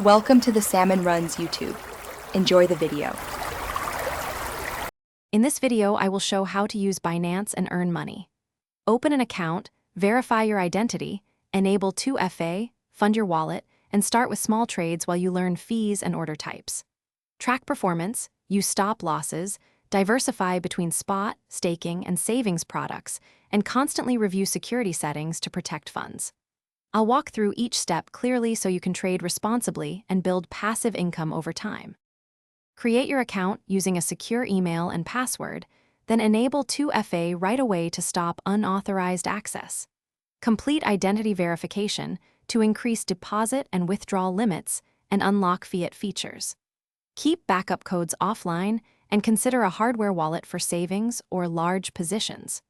Welcome to the Salmon Runs YouTube. Enjoy the video. In this video, I will show how to use Binance and earn money. Open an account, verify your identity, enable 2FA, fund your wallet, and start with small trades while you learn fees and order types. Track performance, use stop losses, diversify between spot, staking, and savings products, and constantly review security settings to protect funds. I'll walk through each step clearly so you can trade responsibly and build passive income over time. Create your account using a secure email and password, then enable 2FA right away to stop unauthorized access. Complete identity verification to increase deposit and withdrawal limits and unlock fiat features. Keep backup codes offline and consider a hardware wallet for savings or large positions.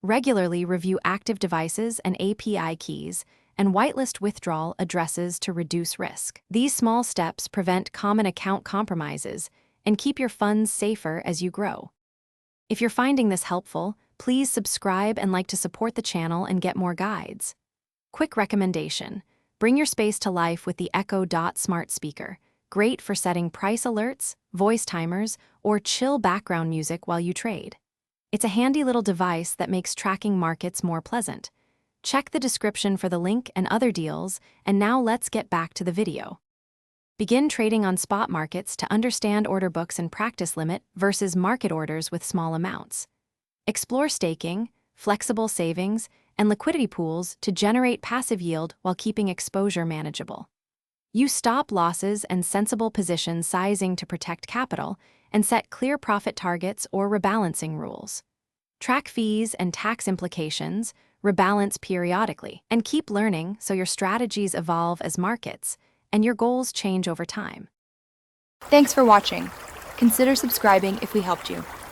Regularly review active devices and API keys and whitelist withdrawal addresses to reduce risk. These small steps prevent common account compromises and keep your funds safer as you grow. If you're finding this helpful, please subscribe and like to support the channel and get more guides. Quick recommendation: bring your space to life with the Echo Dot smart speaker. Great for setting price alerts, voice timers, or chill background music while you trade. It's a handy little device that makes tracking markets more pleasant. Check the description for the link and other deals, and now let's get back to the video. Begin trading on spot markets to understand order books and practice limit versus market orders with small amounts. Explore staking, flexible savings, and liquidity pools to generate passive yield while keeping exposure manageable. Use stop losses and sensible position sizing to protect capital and set clear profit targets or rebalancing rules. Track fees and tax implications, rebalance periodically, and keep learning so your strategies evolve as markets and your goals change over time. Thanks for watching. Consider subscribing if we helped you.